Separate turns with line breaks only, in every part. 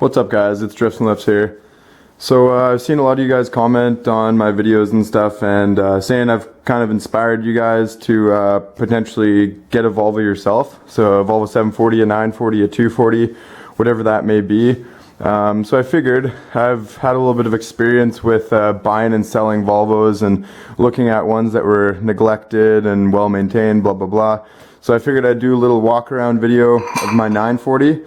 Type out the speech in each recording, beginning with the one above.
What's up guys, it's Drifts and Lifts here. So I've seen a lot of you guys comment on my videos and stuff and saying I've kind of inspired you guys to potentially get a Volvo yourself. So a Volvo 740, a 940, a 240, whatever that may be. So I figured I've had a little bit of experience with buying and selling Volvos and looking at ones that were neglected and well maintained, blah blah blah. So I figured I'd do a little walk around video of my 940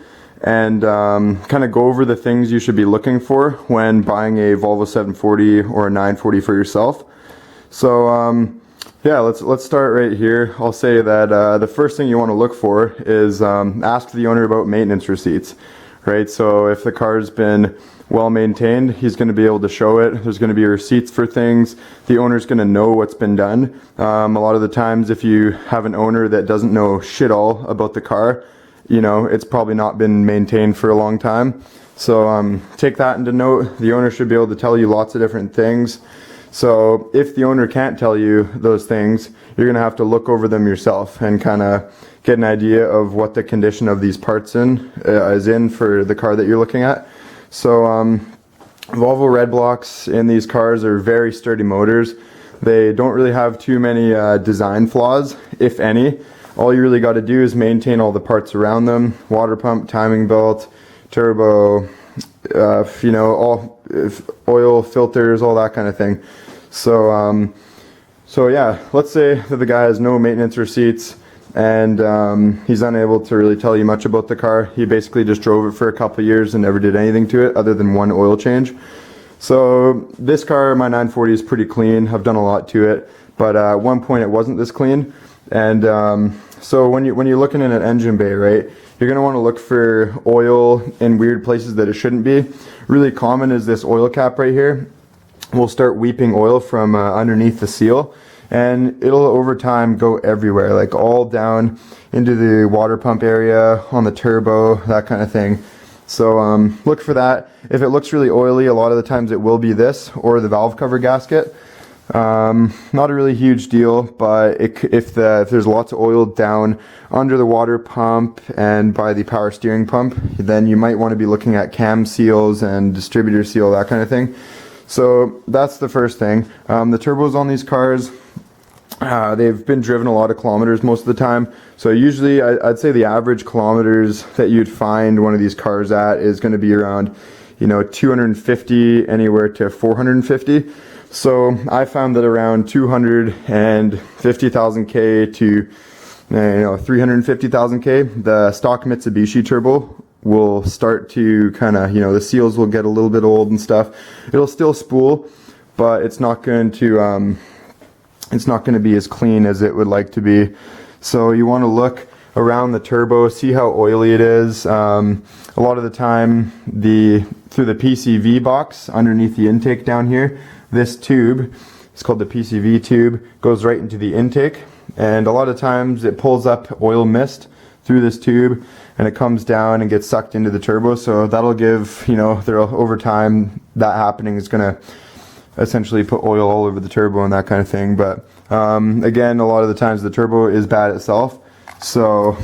and kind of go over the things you should be looking for when buying a Volvo 740 or a 940 for yourself. So yeah, let's start right here. I'll say that the first thing you want to look for is ask the owner about maintenance receipts, right? So if the car's been well maintained, he's going to be able to show it. There's going to be receipts for things. The owner's going to know what's been done. A lot of the times if you have an owner that doesn't know shit all about the car, you know, it's probably not been maintained for a long time. So take that into note. The owner should be able to tell you lots of different things. So if the owner can't tell you those things, you're going to have to look over them yourself and kind of get an idea of what the condition of these parts is in for the car that you're looking at. So Volvo red blocks in these cars are very sturdy motors. They don't really have too many design flaws, if any. All you really got to do is maintain all the parts around them: water pump, timing belt, turbo, you know, all oil filters, all that kind of thing. So so yeah, let's say that the guy has no maintenance receipts and he's unable to really tell you much about the car. He basically just drove it for a couple of years and never did anything to it other than one oil change. So this car, my 940, is pretty clean. I've done a lot to it, but at one point it wasn't this clean. And so when you're looking in an engine bay, right, you're going to want to look for oil in weird places that it shouldn't be. Really common is this oil cap right here will start weeping oil from underneath the seal, and it'll over time go everywhere, like all down into the water pump area, on the turbo, that kind of thing. So look for that. If it looks really oily, a lot of the times it will be this or the valve cover gasket. Not a really huge deal, but if there's lots of oil down under the water pump and by the power steering pump, then you might want to be looking at cam seals and distributor seal, that kind of thing. So that's the first thing. The turbos on these cars, they've been driven a lot of kilometers most of the time. So usually I'd say the average kilometers that you'd find one of these cars at is going to be around, you know, 250 anywhere to 450. So I found that around 250,000 K to 350,000 K, the stock Mitsubishi turbo will start to kind of, you know, the seals will get a little bit old and stuff. It'll still spool, but it's not going to be as clean as it would like to be. So you want to look around the turbo, see how oily it is. A lot of the time, through the PCV box underneath the intake down here, this tube, it's called the PCV tube, goes right into the intake, and a lot of times it pulls up oil mist through this tube and it comes down and gets sucked into the turbo. So that'll give, you know, over time that happening is going to essentially put oil all over the turbo and that kind of thing. But again, a lot of the times the turbo is bad itself, so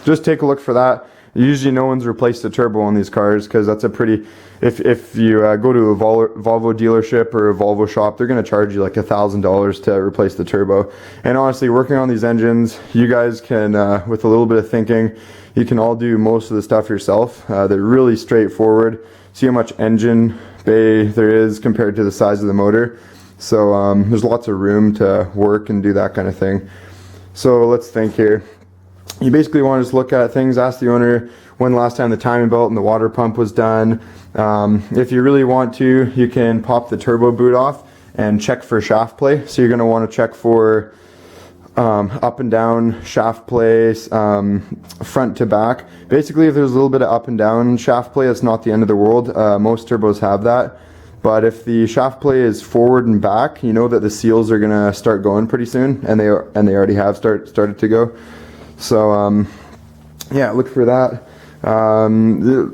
just take a look for that. Usually no one's replaced the turbo on these cars because that's a pretty, if you go to a Volvo dealership or a Volvo shop, they're going to charge you like $1,000 to replace the turbo. And honestly, working on these engines, you guys can, with a little bit of thinking, you can all do most of the stuff yourself. They're really straightforward. See how much engine bay there is compared to the size of the motor. So there's lots of room to work and do that kind of thing. So let's think here. You basically want to just look at things, ask the owner when the last time the timing belt and the water pump was done. If you really want to, you can pop the turbo boot off and check for shaft play. So you're going to want to check for up and down shaft play, front to back. Basically, if there's a little bit of up and down shaft play, it's not the end of the world. Most turbos have that. But if the shaft play is forward and back, you know that the seals are going to start going pretty soon, and they already have started to go. So yeah, look for that. The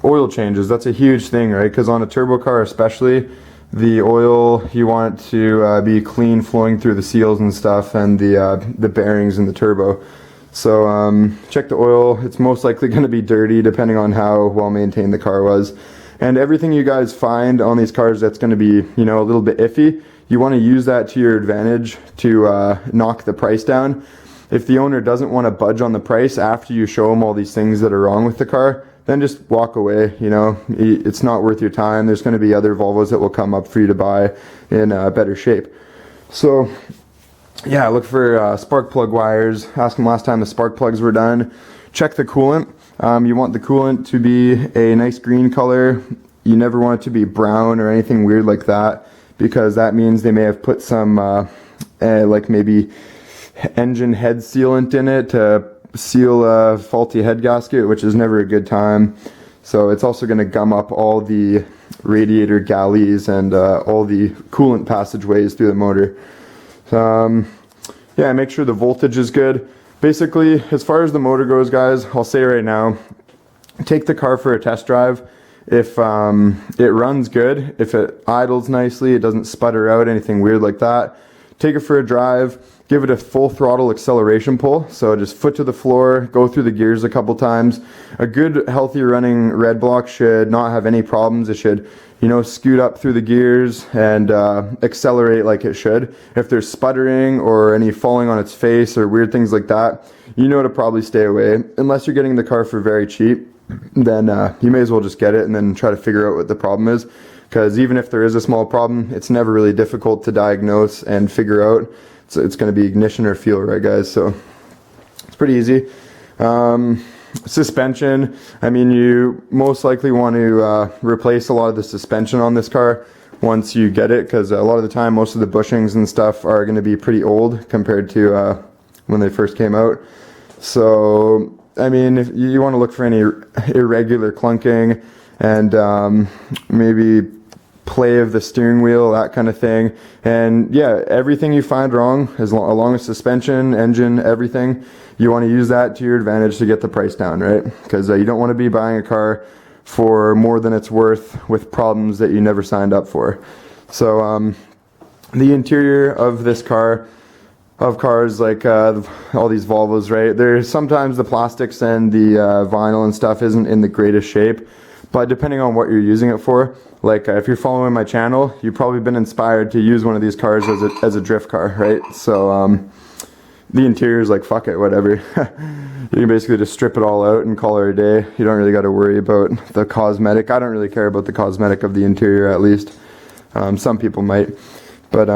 oil changes, that's a huge thing, right? Because on a turbo car especially, the oil, you want to be clean flowing through the seals and stuff, and the bearings in the turbo. So check the oil. It's most likely going to be dirty depending on how well maintained the car was. And everything you guys find on these cars that's going to be, you know, a little bit iffy, you want to use that to your advantage to knock the price down. If the owner doesn't want to budge on the price after you show them all these things that are wrong with the car, then just walk away. You know, it's not worth your time. There's going to be other Volvos that will come up for you to buy in better shape. So yeah, look for spark plug wires. Ask them last time the spark plugs were done. Check the coolant. You want the coolant to be a nice green color. You never want it to be brown or anything weird like that, because that means they may have put some like maybe engine head sealant in it to seal a faulty head gasket, which is never a good time. So it's also going to gum up all the radiator galleys and all the coolant passageways through the motor. Yeah, make sure the voltage is good. Basically, as far as the motor goes, guys, I'll say right now, take the car for a test drive. If it runs good, if it idles nicely, it doesn't sputter out, anything weird like that, take it for a drive. Give it a full throttle acceleration pull, so just foot to the floor, go through the gears a couple times. A good, healthy running red block should not have any problems. It should, you know, scoot up through the gears and accelerate like it should. If there's sputtering or any falling on its face or weird things like that, you know to probably stay away. Unless you're getting the car for very cheap, then you may as well just get it and then try to figure out what the problem is. Because even if there is a small problem, it's never really difficult to diagnose and figure out. So it's going to be ignition or fuel, right, guys? So it's pretty easy. Suspension, I mean, you most likely want to replace a lot of the suspension on this car once you get it, because a lot of the time most of the bushings and stuff are going to be pretty old compared to when they first came out. So I mean, if you want to look for any irregular clunking and maybe play of the steering wheel, that kind of thing. And yeah, everything you find wrong, along with suspension, engine, everything, you want to use that to your advantage to get the price down, right? Because you don't want to be buying a car for more than it's worth with problems that you never signed up for. So the interior of this car, of cars like all these Volvos, right, there's sometimes the plastics and the vinyl and stuff isn't in the greatest shape, but depending on what you're using it for, like if you're following my channel, you've probably been inspired to use one of these cars as a drift car, right? So the interior is like, fuck it, whatever. You can basically just strip it all out and call it a day. You don't really got to worry about the cosmetic. I don't really care about the cosmetic of the interior, at least. Some people might, but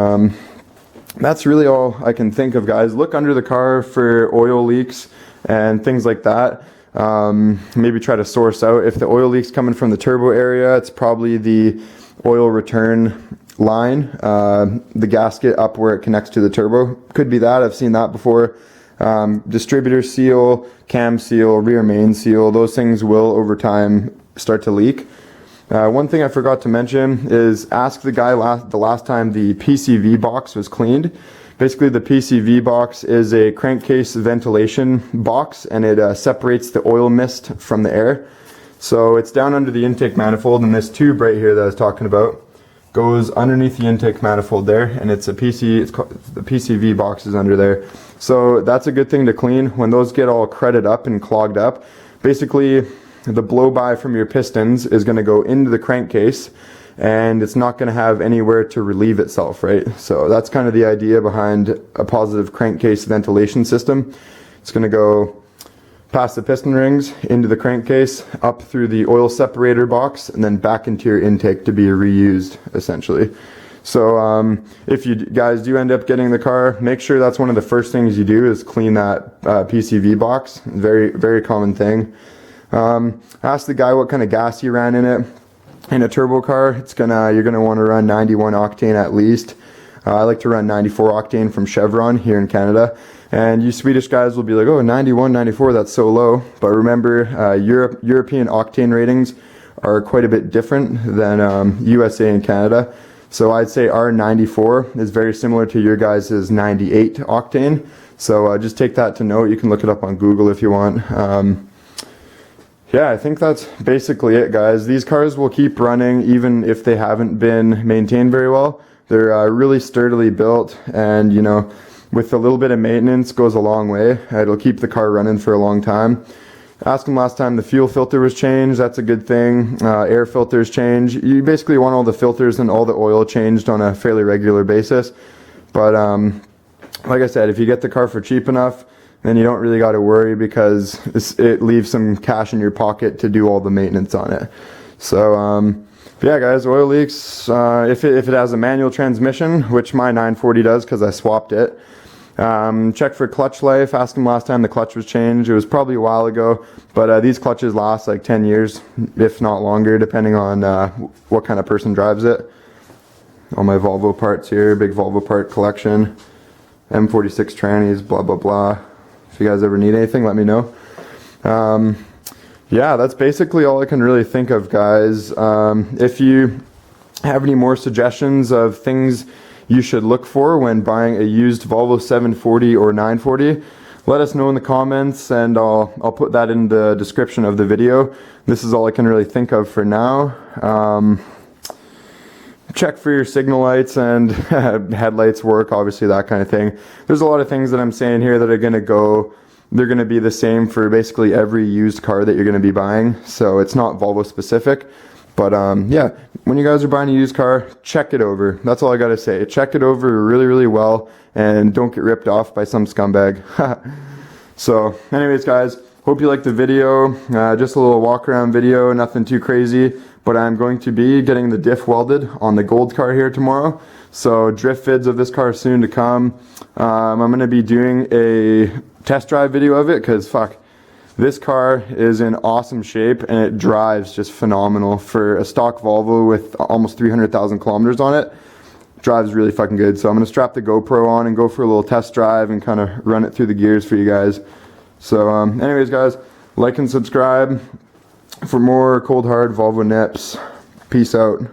that's really all I can think of, guys. Look under the car for oil leaks and things like that. Maybe try to source out if the oil leaks coming from the turbo area. It's probably the oil return line, the gasket up where it connects to the turbo. Could be that. I've seen that before. Distributor seal, cam seal, rear main seal, those things will over time start to leak. One thing I forgot to mention is ask the guy the last time the PCV box was cleaned. Basically, the PCV box is a crankcase ventilation box, and it separates the oil mist from the air. So it's down under the intake manifold, and this tube right here that I was talking about goes underneath the intake manifold there, and it's the PCV box is under there. So that's a good thing to clean. When those get all crudded up and clogged up, basically the blow-by from your pistons is going to go into the crankcase, and it's not going to have anywhere to relieve itself, right? So that's kind of the idea behind a positive crankcase ventilation system. It's going to go past the piston rings, into the crankcase, up through the oil separator box, and then back into your intake to be reused, essentially. So if you guys do end up getting the car, make sure that's one of the first things you do is clean that PCV box. Very, very common thing. Ask the guy what kind of gas he ran in it. In a turbo car, you're gonna want to run 91 octane at least. I like to run 94 octane from Chevron here in Canada. And you Swedish guys will be like, oh, 91, 94, that's so low. But remember, European octane ratings are quite a bit different than USA and Canada. So I'd say our 94 is very similar to your guys' 98 octane. So just take that to note. You can look it up on Google if you want. Yeah, I think that's basically it, guys. These cars will keep running even if they haven't been maintained very well. They're really sturdily built, and you know, with a little bit of maintenance goes a long way. It'll keep the car running for a long time. Asked him last time the fuel filter was changed. That's a good thing. Air filters change. You basically want all the filters and all the oil changed on a fairly regular basis. But like I said, if you get the car for cheap enough, then you don't really got to worry, because it leaves some cash in your pocket to do all the maintenance on it. So yeah, guys, oil leaks. If it has a manual transmission, which my 940 does because I swapped it. Check for clutch life. Asked him last time the clutch was changed. It was probably a while ago, but these clutches last like 10 years, if not longer, depending on what kind of person drives it. All my Volvo parts here, big Volvo part collection. M46 trannies, blah blah blah. If you guys ever need anything, let me know. Yeah, that's basically all I can really think of, guys. If you have any more suggestions of things you should look for when buying a used Volvo 740 or 940, let us know in the comments, and I'll put that in the description of the video. This is all I can really think of for now. Check for your signal lights and headlights work, obviously, that kind of thing. There's a lot of things that I'm saying here that are they're going to be the same for basically every used car that you're going to be buying, so it's not Volvo specific. But yeah, when you guys are buying a used car, check it over. That's all I gotta say. Check it over really, really well, and don't get ripped off by some scumbag. So anyways, guys, hope you liked the video. Just a little walk around video, nothing too crazy, but I'm going to be getting the diff welded on the gold car here tomorrow. So drift vids of this car soon to come. I'm going to be doing a test drive video of it, because fuck, this car is in awesome shape and it drives just phenomenal for a stock Volvo with almost 300,000 kilometers on it. Drives really fucking good. So I'm going to strap the GoPro on and go for a little test drive and kind of run it through the gears for you guys. So anyways, guys, like and subscribe for more cold hard Volvo nips. Peace out.